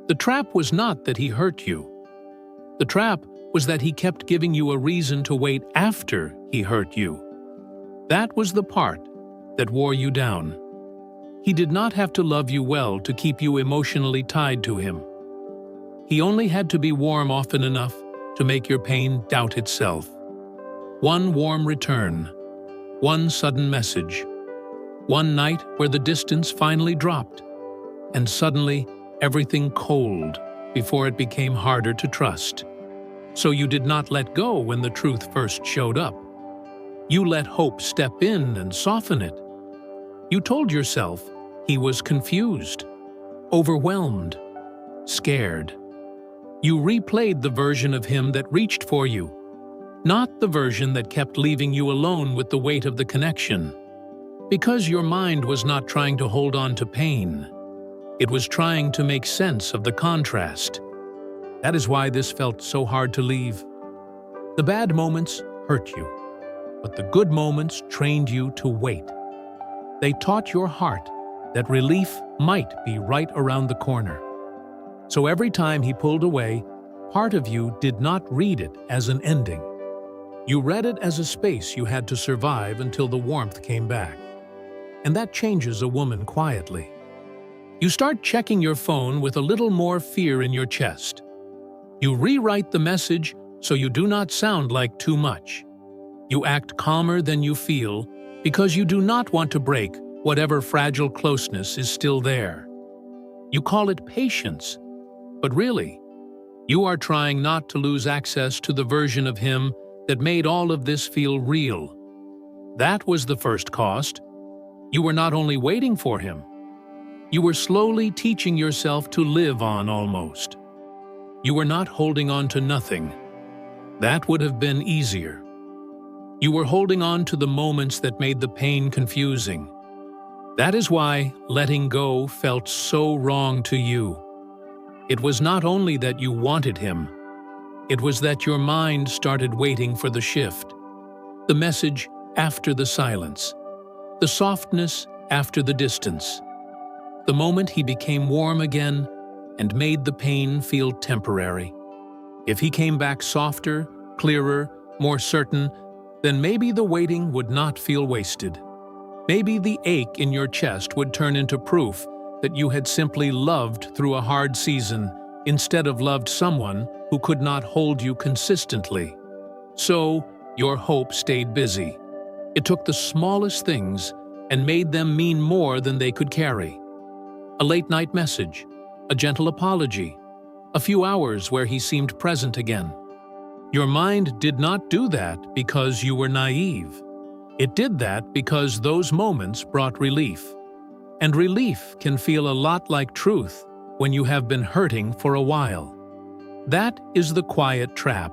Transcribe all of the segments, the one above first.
The trap was not that he hurt you. The trap was that he kept giving you a reason to wait after he hurt you. That was the part that wore you down. He did not have to love you well to keep you emotionally tied to him. He only had to be warm often enough to make your pain doubt itself. One warm return, one sudden message, one night where the distance finally dropped, and suddenly everything cold before it became harder to trust. So you did not let go when the truth first showed up. You let hope step in and soften it. You told yourself he was confused, overwhelmed, scared. You replayed the version of him that reached for you, not the version that kept leaving you alone with the weight of the connection. Because your mind was not trying to hold on to pain. It was trying to make sense of the contrast. That is why this felt so hard to leave. The bad moments hurt you, but the good moments trained you to wait. They taught your heart that relief might be right around the corner. So every time he pulled away, part of you did not read it as an ending. You read it as a space you had to survive until the warmth came back. And that changes a woman quietly. You start checking your phone with a little more fear in your chest. You rewrite the message so you do not sound like too much. You act calmer than you feel because you do not want to break whatever fragile closeness is still there. You call it patience, but really, you are trying not to lose access to the version of him that made all of this feel real. That was the first cost. You were not only waiting for him, you were slowly teaching yourself to live on almost. You were not holding on to nothing. That would have been easier. You were holding on to the moments that made the pain confusing. That is why letting go felt so wrong to you. It was not only that you wanted him, it was that your mind started waiting for the shift, the message after the silence, the softness after the distance, the moment he became warm again and made the pain feel temporary. If he came back softer, clearer, more certain, then maybe the waiting would not feel wasted. Maybe the ache in your chest would turn into proof that you had simply loved through a hard season instead of loved someone who could not hold you consistently. So, your hope stayed busy. It took the smallest things and made them mean more than they could carry. A late-night message, a gentle apology, a few hours where he seemed present again. Your mind did not do that because you were naive. It did that because those moments brought relief. And relief can feel a lot like truth when you have been hurting for a while. That is the quiet trap.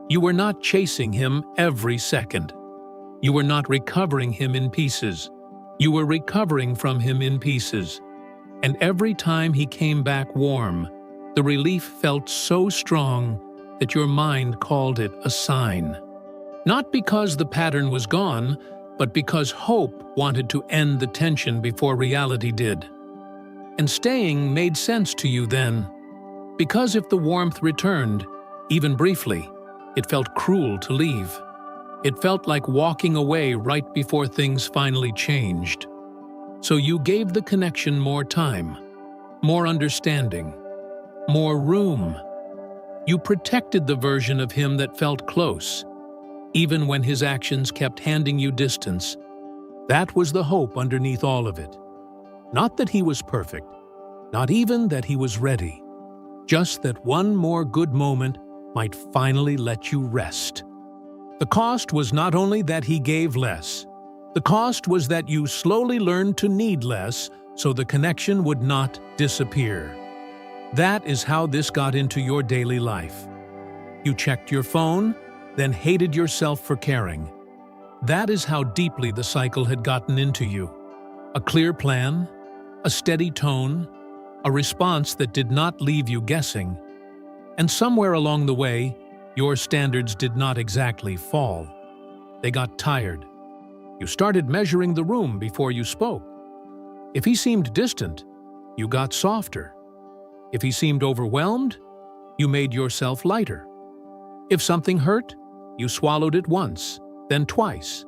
You were not chasing him every second. You were not recovering him in pieces. You were recovering from him in pieces. And every time he came back warm, the relief felt so strong that your mind called it a sign. Not because the pattern was gone, but because hope wanted to end the tension before reality did. And staying made sense to you then, because if the warmth returned, even briefly, it felt cruel to leave. It felt like walking away right before things finally changed. So you gave the connection more time, more understanding, more room. You protected the version of him that felt close, even when his actions kept handing you distance. That was the hope underneath all of it. Not that he was perfect, not even that he was ready, just that one more good moment might finally let you rest. The cost was not only that he gave less, the cost was that you slowly learned to need less so the connection would not disappear. That is how this got into your daily life. You checked your phone, then hated yourself for caring. That is how deeply the cycle had gotten into you. A clear plan, a steady tone, a response that did not leave you guessing. And somewhere along the way, your standards did not exactly fall. They got tired. You started measuring the room before you spoke. If he seemed distant, you got softer. If he seemed overwhelmed, you made yourself lighter. If something hurt, you swallowed it once, then twice,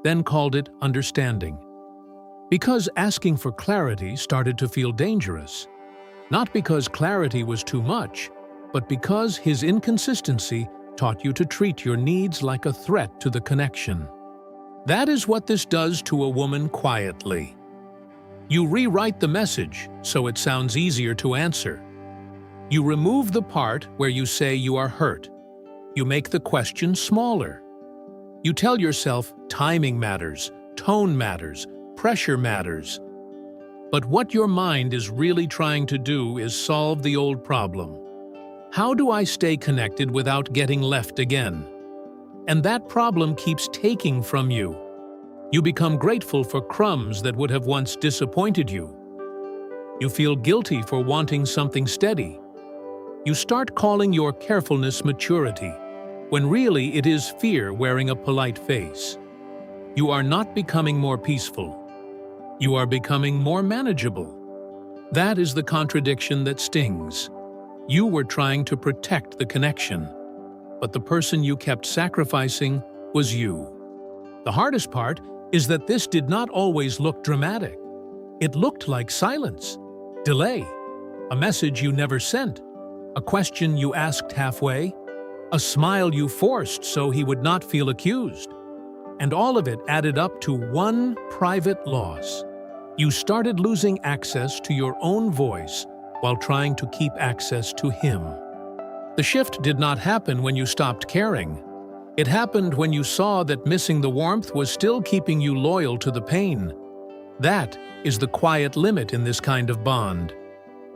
then called it understanding. Because asking for clarity started to feel dangerous. Not because clarity was too much, but because his inconsistency taught you to treat your needs like a threat to the connection. That is what this does to a woman quietly. You rewrite the message so it sounds easier to answer. You remove the part where you say you are hurt. You make the question smaller. You tell yourself timing matters, tone matters, pressure matters. But what your mind is really trying to do is solve the old problem. How do I stay connected without getting left again? And that problem keeps taking from you. You become grateful for crumbs that would have once disappointed you. You feel guilty for wanting something steady. You start calling your carefulness maturity, when really it is fear wearing a polite face. You are not becoming more peaceful. You are becoming more manageable. That is the contradiction that stings. You were trying to protect the connection, but the person you kept sacrificing was you. The hardest part is that this did not always look dramatic. It looked like silence, delay, a message you never sent, a question you asked halfway, a smile you forced so he would not feel accused. And all of it added up to one private loss. You started losing access to your own voice while trying to keep access to him. The shift did not happen when you stopped caring. It happened when you saw that missing the warmth was still keeping you loyal to the pain. That is the quiet limit in this kind of bond.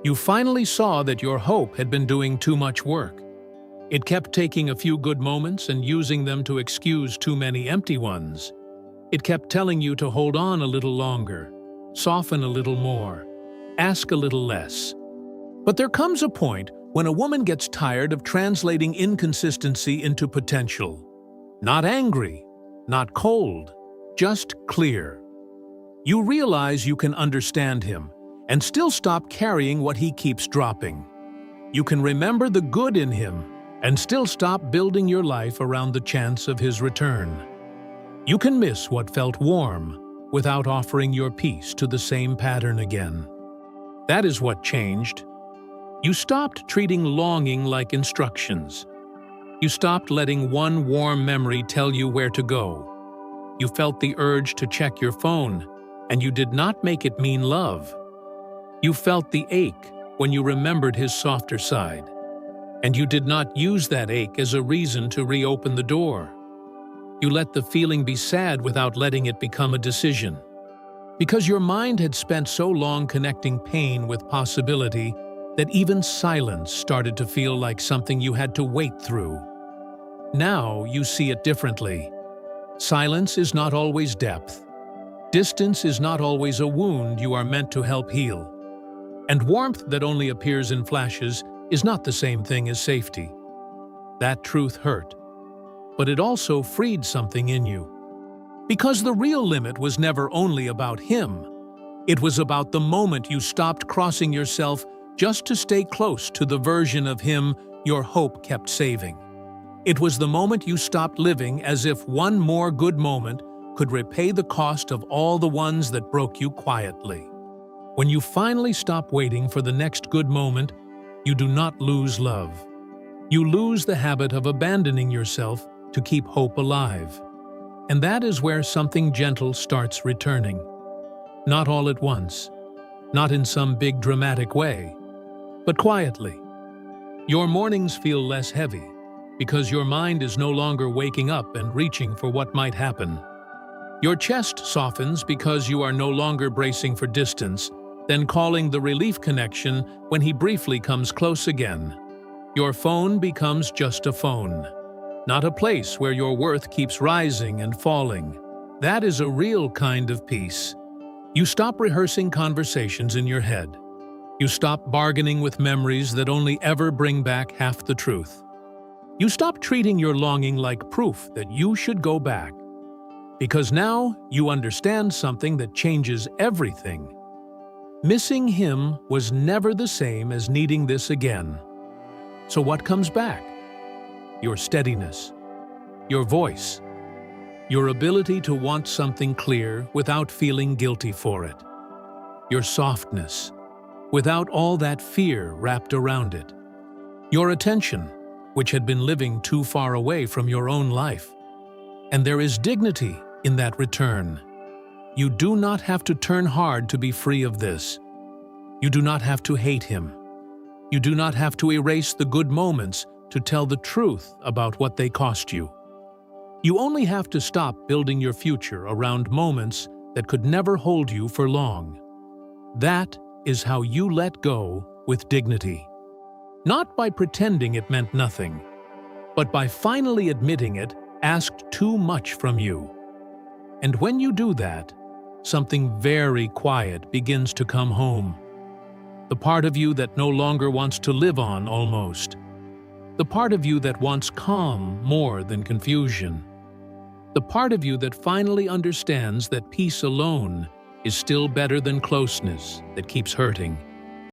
You finally saw that your hope had been doing too much work. It kept taking a few good moments and using them to excuse too many empty ones. It kept telling you to hold on a little longer, soften a little more, ask a little less. But there comes a point when a woman gets tired of translating inconsistency into potential. Not angry, not cold, just clear. You realize you can understand him and still stop carrying what he keeps dropping. You can remember the good in him and still stop building your life around the chance of his return. You can miss what felt warm without offering your peace to the same pattern again. That is what changed. You stopped treating longing like instructions. You stopped letting one warm memory tell you where to go. You felt the urge to check your phone, and you did not make it mean love. You felt the ache when you remembered his softer side, and you did not use that ache as a reason to reopen the door. You let the feeling be sad without letting it become a decision. Because your mind had spent so long connecting pain with possibility that even silence started to feel like something you had to wait through. Now you see it differently. Silence is not always depth. Distance is not always a wound you are meant to help heal. And warmth that only appears in flashes is not the same thing as safety. That truth hurt, but it also freed something in you. Because the real limit was never only about him. It was about the moment you stopped crossing yourself just to stay close to the version of him your hope kept saving. It was the moment you stopped living as if one more good moment could repay the cost of all the ones that broke you quietly. When you finally stop waiting for the next good moment, you do not lose love. You lose the habit of abandoning yourself to keep hope alive. And that is where something gentle starts returning. Not all at once, not in some big dramatic way, but quietly. Your mornings feel less heavy because your mind is no longer waking up and reaching for what might happen. Your chest softens because you are no longer bracing for distance, then calling the relief connection when he briefly comes close again. Your phone becomes just a phone, not a place where your worth keeps rising and falling. That is a real kind of peace. You stop rehearsing conversations in your head. You stop bargaining with memories that only ever bring back half the truth. You stop treating your longing like proof that you should go back. Because now you understand something that changes everything. Missing him was never the same as needing this again. So what comes back? Your steadiness, your voice, your ability to want something clear without feeling guilty for it, your softness, without all that fear wrapped around it, your attention, which had been living too far away from your own life. And there is dignity in that return. You do not have to turn hard to be free of this. You do not have to hate him. You do not have to erase the good moments to tell the truth about what they cost you. You only have to stop building your future around moments that could never hold you for long. That is how you let go with dignity. Not by pretending it meant nothing, but by finally admitting it asked too much from you. And when you do that, something very quiet begins to come home. The part of you that no longer wants to live on almost. The part of you that wants calm more than confusion. The part of you that finally understands that peace alone is still better than closeness that keeps hurting.